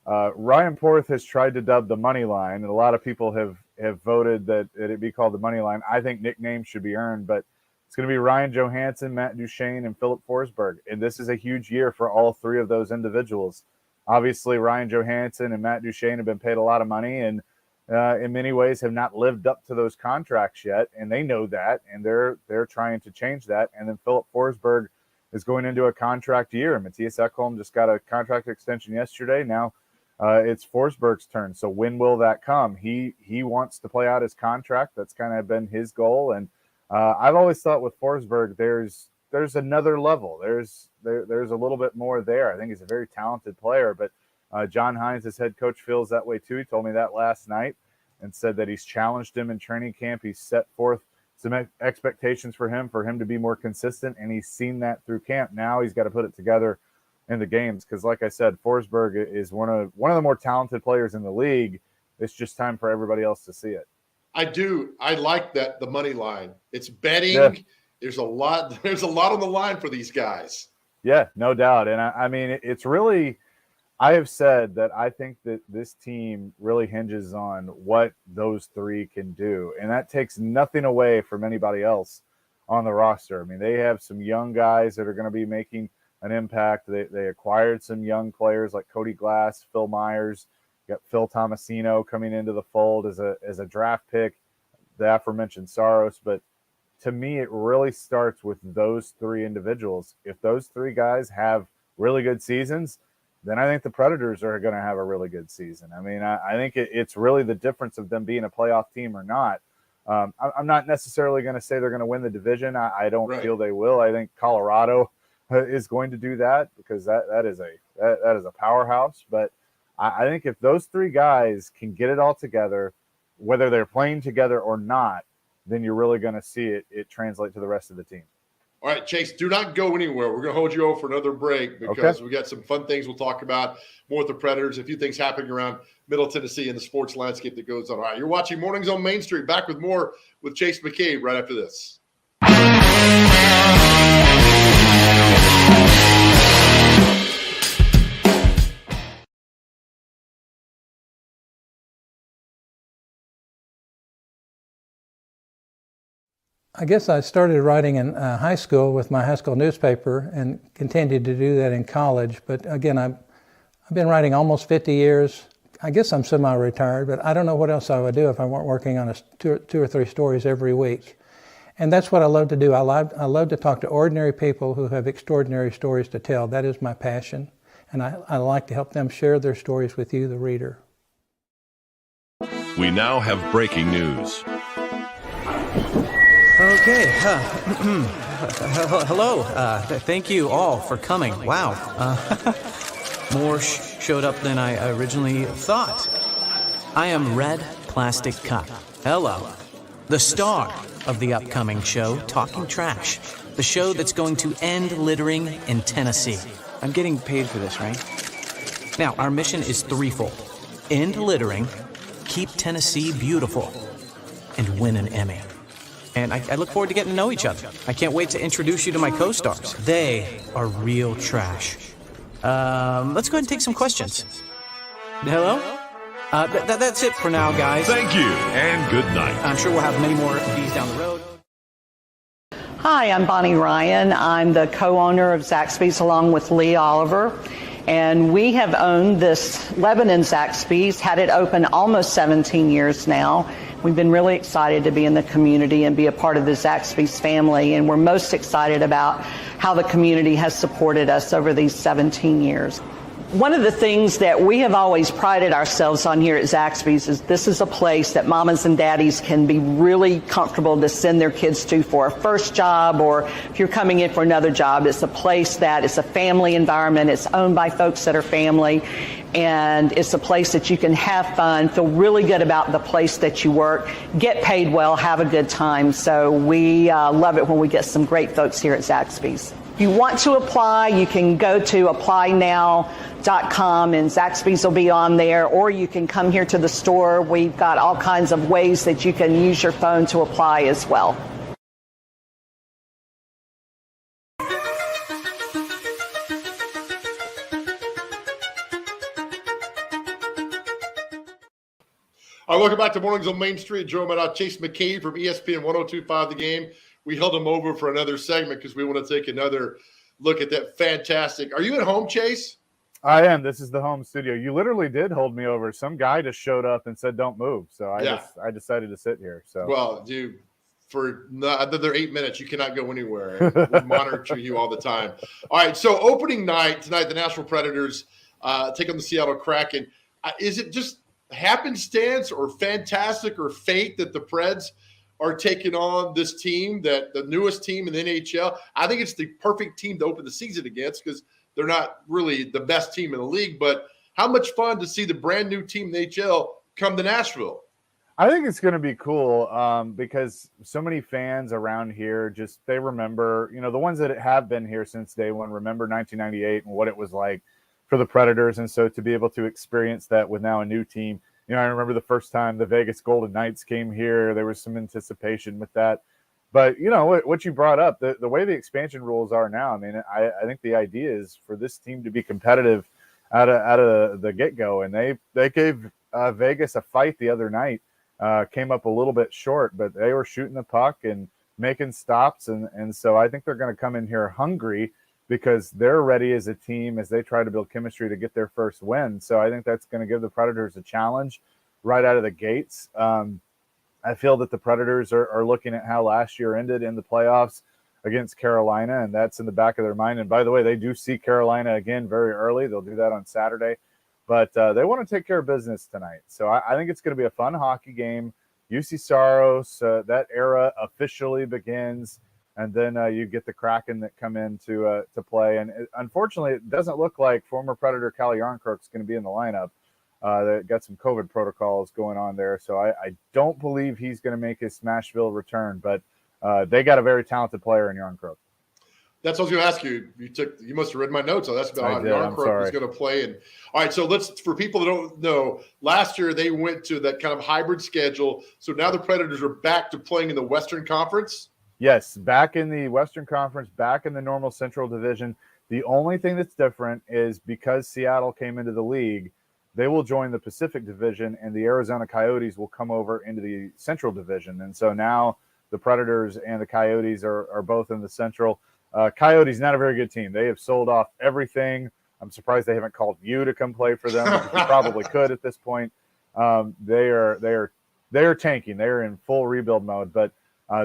Ryan Porth has tried to dub the money line, and a lot of people have voted that it be called the money line. I think nicknames should be earned, but it's going to be Ryan Johansson, Matt Duchene, and Philip Forsberg. And this is a huge year for all three of those individuals. Obviously, Ryan Johansson and Matt Duchene have been paid a lot of money and in many ways have not lived up to those contracts yet. And they know that, and they're trying to change that. And then Philip Forsberg is going into a contract year. Matthias Ekholm just got a contract extension yesterday. Now it's Forsberg's turn. So when will that come? He wants to play out his contract. That's kind of been his goal. And I've always thought with Forsberg, there's another level. There's a little bit more there. I think he's a very talented player, but John Hines, his head coach, feels that way too. He told me that last night and said that he's challenged him in training camp. He's set forth some expectations for him to be more consistent, and he's seen that through camp. Now he's got to put it together in the games because, like I said, Forsberg is one of the more talented players in the league. It's just time for everybody else to see it. I do. I like that, the money line. It's betting. Yeah. There's a lot on the line for these guys. Yeah, no doubt. And I mean, it's really, I have said that I think that this team really hinges on what those three can do. And that takes nothing away from anybody else on the roster. I mean, they have some young guys that are going to be making an impact. They acquired some young players like Cody Glass, Phil Myers, got Phil Tomasino coming into the fold as a draft pick, the aforementioned Saros. But to me, it really starts with those three individuals. If those three guys have really good seasons, then I think the Predators are going to have a really good season. I mean, I think it's really the difference of them being a playoff team or not. I'm not necessarily going to say they're going to win the division. I don't feel they will. I think Colorado is going to do that because that is a powerhouse. But I think if those three guys can get it all together, whether they're playing together or not, then you're really going to see it translate to the rest of the team. All right, Chase, do not go anywhere. We're going to hold you over for another break because we got some fun things we'll talk about more with the Predators, a few things happening around Middle Tennessee and the sports landscape that goes on. All right, you're watching Mornings on Main Street. Back with more with Chase McCabe right after this. I guess I started writing in high school with my high school newspaper and continued to do that in college. But again, I've been writing almost 50 years. I guess I'm semi-retired, but I don't know what else I would do if I weren't working on two or three stories every week. And that's what I love to do. I love to talk to ordinary people who have extraordinary stories to tell. That is my passion. And I like to help them share their stories with you, the reader. We now have breaking news. Okay. Hello. Thank you all for coming. Wow. More showed up than I originally thought. I am Red Plastic Cup. Hello. The star of the upcoming show, Talking Trash. The show that's going to end littering in Tennessee. I'm getting paid for this, right? Now, our mission is threefold. End littering, keep Tennessee beautiful. and win an Emmy. And I look forward to getting to know each other. I can't wait to introduce you to my co-stars. They are real trash. Let's go ahead and take some questions. Hello? That's it for now, guys. Thank you, and good night. I'm sure we'll have many more of these down the road. Hi, I'm Bonnie Ryan. I'm the co-owner of Zaxby's along with Lee Oliver. And we have owned this Lebanon Zaxby's, had it open almost 17 years now. We've been really excited to be in the community and be a part of the Zaxby's family. And we're most excited about how the community has supported us over these 17 years. One of the things that we have always prided ourselves on here at Zaxby's is this is a place that mamas and daddies can be really comfortable to send their kids to for a first job, or if you're coming in for another job. It's a place that is a family environment. It's owned by folks that are family, and it's a place that you can have fun, feel really good about the place that you work, get paid well, have a good time. So we love it when we get some great folks here at Zaxby's. If you want to apply, you can go to applynow.com and Zaxby's will be on there, or you can come here to the store. We've got all kinds of ways that you can use your phone to apply as well. All right, welcome back to Mornings on Main Street. Joe Maddow, Chase McKay from ESPN 102.5 The Game. We held him over for another segment because we want to take another look at that fantastic. Are you at home, Chase? I am. This is the home studio. You literally did hold me over. Some guy just showed up and said, "Don't move." So I decided to sit here. So dude, for another 8 minutes, you cannot go anywhere. We monitor you all the time. All right. So opening night tonight, the Nashville Predators take on the Seattle Kraken. Is it just happenstance or fantastic or fate that the Preds are taking on this team, that the newest team in the NHL? I think it's the perfect team to open the season against because they're not really the best team in the league. But how much fun to see the brand new team in the NHL come to Nashville? I think it's going to be cool because so many fans around here they remember, the ones that have been here since day one, remember 1998 and what it was like for the Predators. And so to be able to experience that with now a new team, I remember the first time the Vegas Golden Knights came here, there was some anticipation with that. But, what you brought up, the way the expansion rules are now, I mean, I think the idea is for this team to be competitive out of the get-go. And they gave Vegas a fight the other night, came up a little bit short, but they were shooting the puck and making stops. And so I think they're going to come in here hungry because they're ready as a team as they try to build chemistry to get their first win. So I think that's going to give the Predators a challenge right out of the gates. I feel that the Predators are looking at how last year ended in the playoffs against Carolina, and that's in the back of their mind. And by the way, they do see Carolina again very early. They'll do that on Saturday. But they want to take care of business tonight. So I think it's going to be a fun hockey game. UC Saros, that era officially begins. And then you get the Kraken that come in to play. And unfortunately, it doesn't look like former Predator Calle Yarncroke's going to be in the lineup. They got some COVID protocols going on there. So I don't believe he's going to make his Smashville return. But they got a very talented player in Yarncroke. That's what I was going to ask you. You must have read my notes. So that's about how Yarncroke is going to play. And all right, so for people that don't know, last year they went to that kind of hybrid schedule. So now the Predators are back to playing in the Western Conference. Yes, back in the Western Conference, back in the normal Central Division. The only thing that's different is because Seattle came into the league, they will join the Pacific Division, and the Arizona Coyotes will come over into the Central Division. And so now the Predators and the Coyotes are both in the Central. Coyotes, not a very good team. They have sold off everything. I'm surprised they haven't called you to come play for them. You probably could at this point. They are tanking. They are in full rebuild mode, but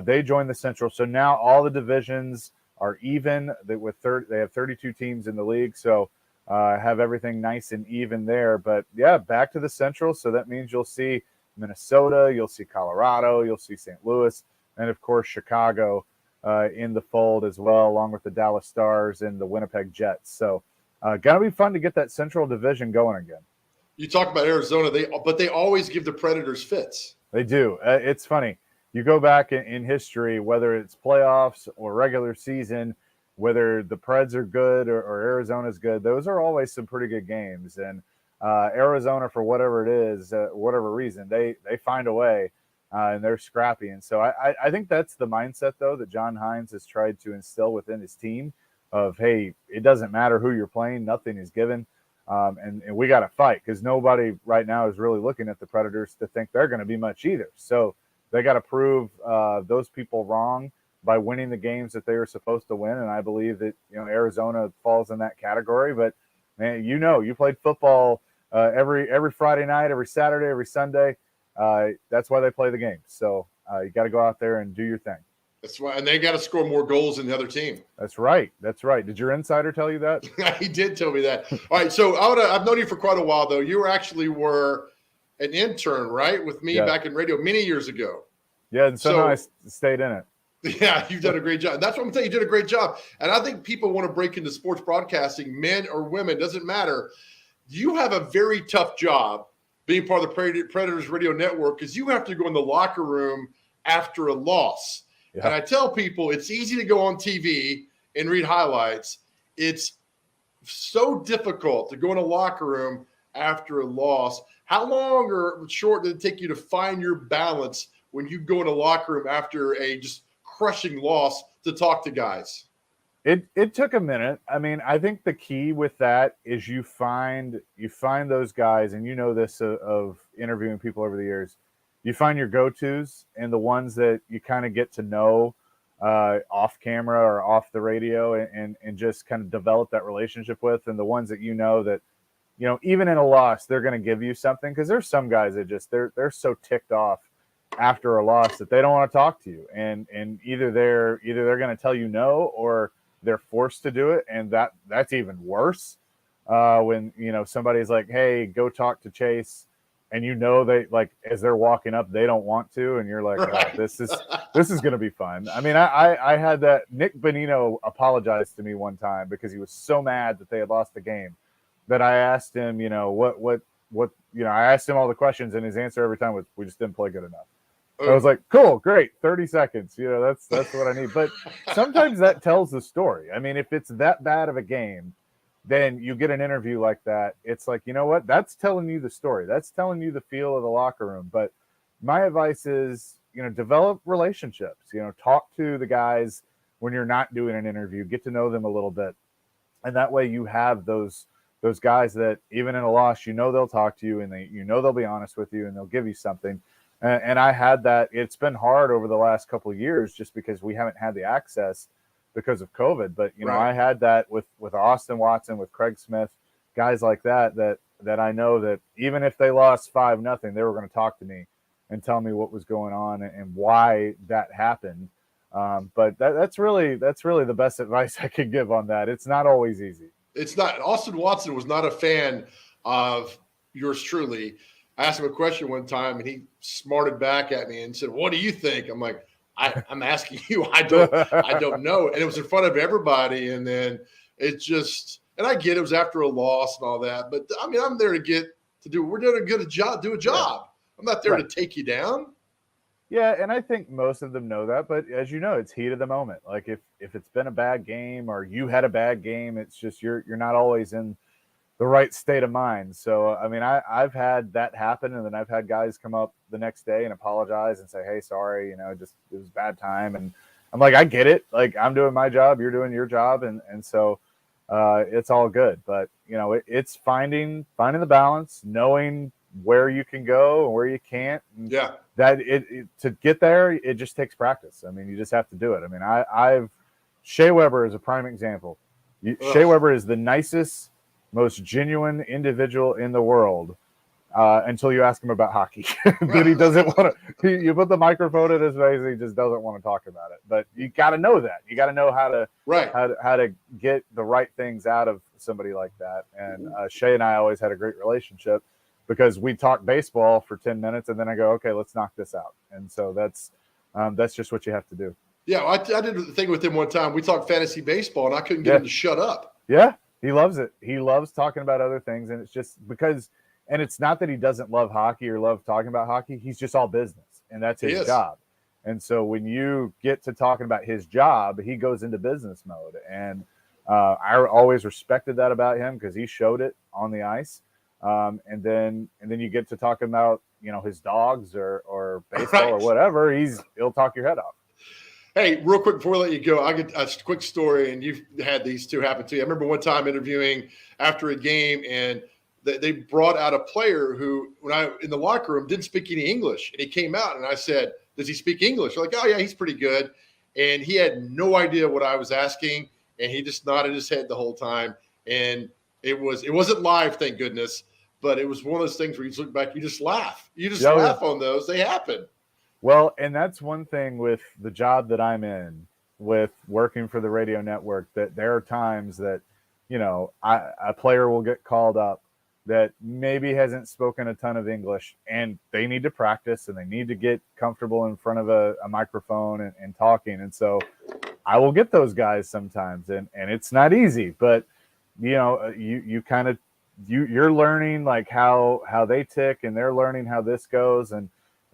they joined the Central. So now all the divisions are even. They have 32 teams in the league, so have everything nice and even there. But yeah, back to the Central. So that means you'll see Minnesota, you'll see Colorado, you'll see St. Louis, and of course Chicago in the fold as well, along with the Dallas Stars and the Winnipeg Jets. So gotta be fun to get that Central Division going again. You talk about Arizona, but they always give the Predators fits. They do. It's funny. You go back in history, whether it's playoffs or regular season, whether the Preds are good or Arizona's good, those are always some pretty good games. And Arizona, for whatever it is, whatever reason, they find a way and they're scrappy. And so I think that's the mindset, though, that John Hines has tried to instill within his team of, hey, it doesn't matter who you're playing. Nothing is given. And we got to fight, because nobody right now is really looking at the Predators to think they're going to be much either. So they got to prove those people wrong by winning the games that they were supposed to win. And I believe that, Arizona falls in that category. But, man, you played football every Friday night, every Saturday, every Sunday. That's why they play the game. So you got to go out there and do your thing. That's why, and they got to score more goals than the other team. That's right. Did your insider tell you that? He did tell me that. All right, so I've known you for quite a while, though. You were an intern, right, with me back in radio many years ago. Yeah, and somehow I stayed in it. Yeah, you've done a great job. That's what I'm saying. You did a great job. And I think people want to break into sports broadcasting, men or women, doesn't matter. You have a very tough job being part of the Predators Radio Network, because you have to go in the locker room after a loss. Yeah. And I tell people it's easy to go on TV and read highlights. It's so difficult to go in a locker room after a loss. How long or short did it take you to find your balance when you go in a locker room after a just crushing loss to talk to guys? It took a minute. I mean, I think the key with that is you find those guys, and you know this of interviewing people over the years. You find your go-tos and the ones that you kind of get to know off camera or off the radio, and just kind of develop that relationship with, and the ones that that even in a loss they're going to give you something, because there's some guys that just they're so ticked off after a loss that they don't want to talk to you, and either they're going to tell you no, or they're forced to do it, and that's even worse when somebody's like, hey, go talk to Chase, and they, like, as they're walking up, they don't want to, and you're like, right. Oh, this is going to be fun. I mean, I had that. Nick Bonino apologized to me one time because he was so mad that they had lost the game that I asked him, what I asked him all the questions, and his answer every time was, we just didn't play good enough. I was like, cool, great, 30 seconds. That's what I need. But sometimes that tells the story. I mean, if it's that bad of a game, then you get an interview like that. It's like, you know what? That's telling you the story. That's telling you the feel of the locker room. But my advice is, develop relationships. Talk to the guys when you're not doing an interview. Get to know them a little bit. And that way you have those guys that even in a loss, they'll talk to you, and they'll be honest with you, and they'll give you something. And I had that. It's been hard over the last couple of years just because we haven't had the access because of COVID. But, right. I had that with Austin Watson, with Craig Smith, guys like that I know that even if they lost 5-0, they were going to talk to me and tell me what was going on and why that happened. But that's really the best advice I could give on that. It's not always easy. It's not. Austin Watson was not a fan of yours truly. I asked him a question one time, and he smarted back at me and said, "What do you think?" I'm like, I'm asking you. I don't know. And it was in front of everybody. And then it just, and I get it was after a loss and all that. But I mean, I'm there we're doing do a job. Yeah. I'm not there to take you down. Yeah, and I think most of them know that. But as you know, it's heat of the moment. Like if it's been a bad game or you had a bad game, it's just you're not always in the right state of mind. So, I mean, I've had that happen, and then I've had guys come up the next day and apologize and say, hey, sorry, just it was a bad time. And I'm like, I get it. Like, I'm doing my job, you're doing your job. And so it's all good. But, it's finding the balance, knowing where you can go and where you can't. And yeah. That to get there, it just takes practice. I mean, you just have to do it. I mean, Shea Weber is a prime example. Shea Weber is the nicest, most genuine individual in the world until you ask him about hockey. Then he doesn't want to. You put the microphone in his face, he just doesn't want to talk about it. But you got to know that. You got to know how to get the right things out of somebody like that. And Shea and I always had a great relationship because we talk baseball for 10 minutes, and then I go, okay, let's knock this out. And so that's just what you have to do. Yeah, I did the thing with him one time. We talked fantasy baseball, and I couldn't get him to shut up. Yeah. He loves it. He loves talking about other things. And it's just because, and it's not that he doesn't love hockey or love talking about hockey. He's just all business, and that's his job. And so when you get to talking about his job, he goes into business mode. And I always respected that about him because he showed it on the ice. And then you get to talking about his dogs or baseball or whatever, he'll talk your head off. Hey, real quick before we let you go, I'll get a quick story, and you've had these two happen to you. I remember one time interviewing after a game, and they brought out a player who, in the locker room, didn't speak any English. And he came out, and I said, does he speak English? They're like, oh, yeah, he's pretty good. And he had no idea what I was asking, and he just nodded his head the whole time. And it wasn't live, thank goodness, but it was one of those things where you just look back, you just laugh. You just laugh on those. They happen. Well, and that's one thing with the job that I'm in, with working for the radio network, that there are times that, a player will get called up that maybe hasn't spoken a ton of English, and they need to practice and they need to get comfortable in front of a microphone and talking. And so I will get those guys sometimes, and it's not easy, but you're learning like how they tick, and they're learning how this goes. And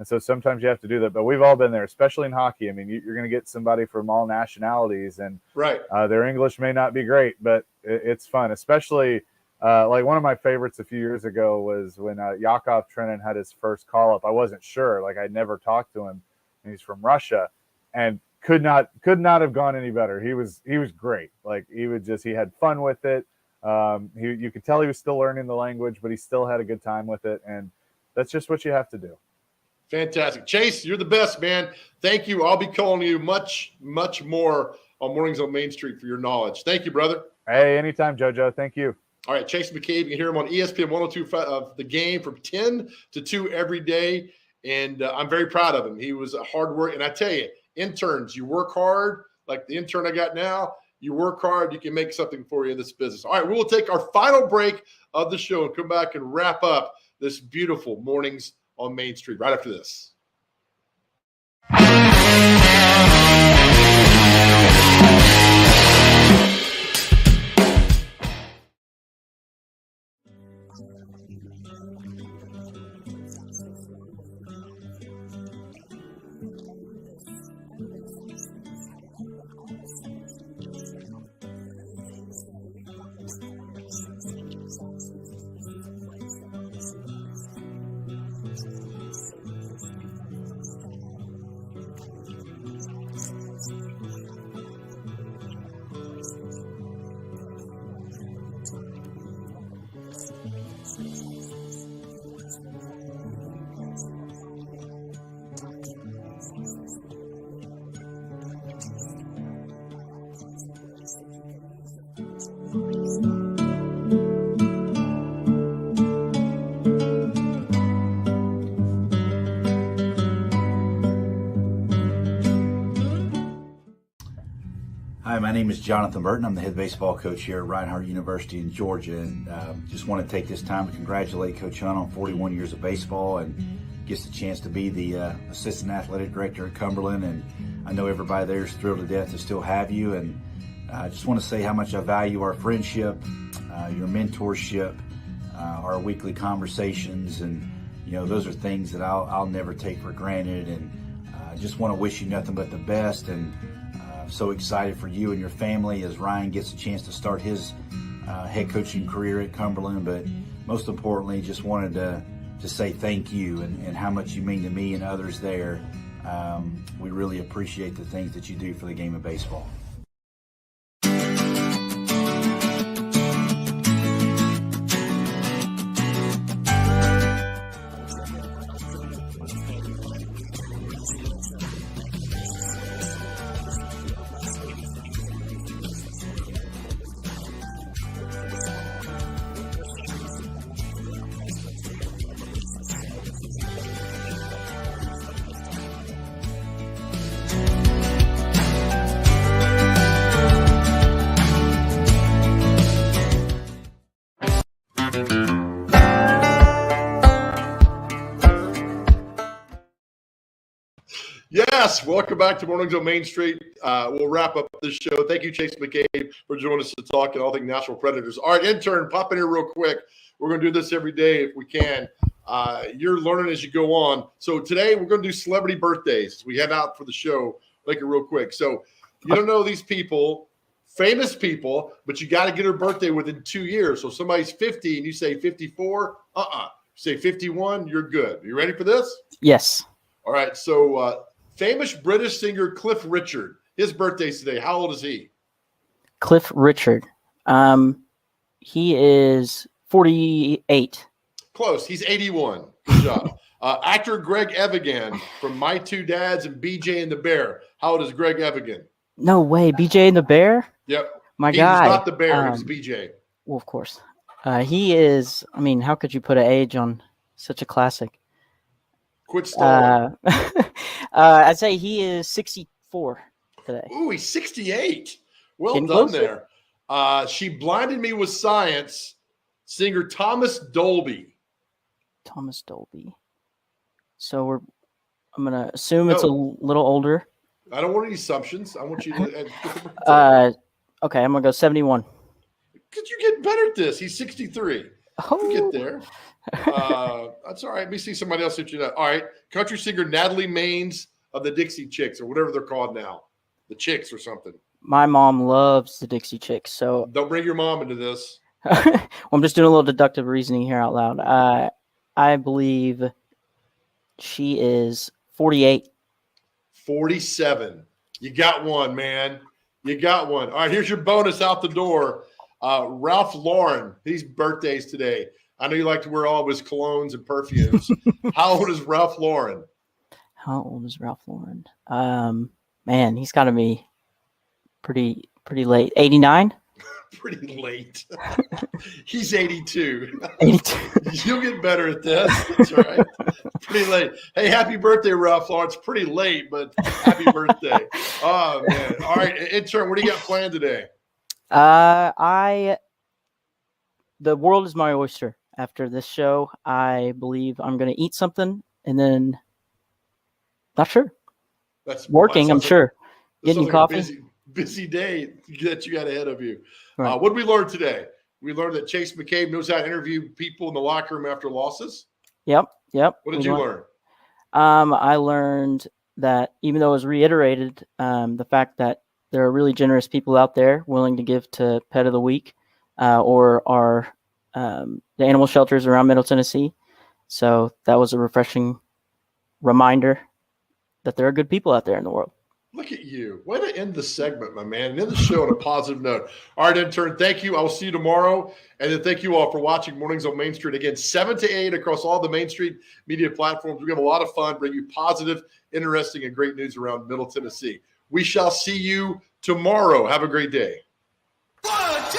so sometimes you have to do that, but we've all been there, especially in hockey. I mean, you're going to get somebody from all nationalities, and their English may not be great, but it's fun. Especially like one of my favorites a few years ago was when Yakov Trenin had his first call up. I wasn't sure, like I'd never talked to him, and he's from Russia, and could not have gone any better. He was great. Like he had fun with it. You could tell he was still learning the language, but he still had a good time with it, and that's just what you have to do. Fantastic. Chase, you're the best, man. Thank you. I'll be calling you much, much more on Mornings on Main Street for your knowledge. Thank you, brother. Hey, anytime, JoJo. Thank you. All right, Chase McCabe, you can hear him on ESPN 102 of The Game from 10 to 2 every day, and I'm very proud of him. He was a hard work, and I tell you, interns, you work hard, like the intern I got now, you work hard, you can make something for you in this business. All right, we will take our final break of the show and come back and wrap up this beautiful Mornings on Main Street right after this. Hi, my name is Jonathan Burton. I'm the head baseball coach here at Reinhardt University in Georgia, and just want to take this time to congratulate Coach Hunt on 41 years of baseball and gets the chance to be the assistant athletic director at Cumberland. And I know everybody there is thrilled to death to still have you, and I just want to say how much I value our friendship, your mentorship, our weekly conversations, and those are things that I'll never take for granted. And I just want to wish you nothing but the best, and so excited for you and your family as Ryan gets a chance to start his head coaching career at Cumberland. But most importantly, just wanted to say thank you and how much you mean to me and others there. We really appreciate the things that you do for the game of baseball. Yes, welcome back to Mornings on Main Street. We'll wrap up this show. Thank you, Chase McCabe, for joining us to talk all things National Predators. All right, intern, pop in here real quick. We're going to do this every day if we can. You're learning as you go on. So today we're going to do celebrity birthdays. We head out for the show. Make it real quick. So you don't know these people, famous people, but you got to get her birthday within 2 years. So if somebody's 50 and you say 54, Say 51, you're good. Are you ready for this? Yes. All right. So famous British singer Cliff Richard. His birthday's today. How old is he? Cliff Richard. He is 48. Close. He's 81. Good job. Actor Greg Evigan from My Two Dads and BJ and the Bear. How old is Greg Evigan? No way. BJ and the Bear? Yep. My He's guy. not the Bear. He's BJ. Well, of course. He is, I mean, how could you put an age on such a classic? Quit stalling. I'd say he is 64 today. Ooh, he's 68. Well Getting done closer. there. She Blinded Me with Science, singer Thomas Dolby. Thomas Dolby. So I'm going to assume it's a little older. I don't want any assumptions. I want you to. Okay, I'm going to go 71. Could you get better at this? He's 63. Oh. Get there. That's all right. Let me see somebody else that you know. All right. Country singer Natalie Maines of the Dixie Chicks, or whatever they're called now. The Chicks or something. My mom loves the Dixie Chicks, so don't bring your mom into this. Well, I'm just doing a little deductive reasoning here out loud. I believe she is 48. 47. You got one, man. You got one. All right, here's your bonus out the door. Ralph Lauren, his birthday's today. I know you like to wear all of his colognes and perfumes. How old is Ralph Lauren? How old is Ralph Lauren? Man, he's got to be pretty late. 89? Pretty late. He's 82. 82. You'll get better at this. That's right. Pretty late. Hey, happy birthday, Ralph Lauren. It's pretty late, but happy birthday. Oh, man. All right, intern, what do you got planned today? The world is my oyster. After this show, I believe I'm going to eat something and then not sure. That's working, I'm sure. Getting coffee. Busy day that you got ahead of you. Right. What did we learn today? We learned that Chase McCabe knows how to interview people in the locker room after losses. Yep. What did you learn? I learned that even though it was reiterated, the fact that there are really generous people out there willing to give to Pet of the Week or are the animal shelters around Middle Tennessee. So that was a refreshing reminder that there are good people out there in the world. Look at you. Way to end the segment, my man, and end the show on a positive note. All right, intern, thank you. I will see you tomorrow. And then thank you all for watching Mornings on Main Street. Again, 7 to 8 across all the Main Street media platforms. We're going to have a lot of fun, bring you positive, interesting, and great news around Middle Tennessee. We shall see you tomorrow. Have a great day. 1, 2.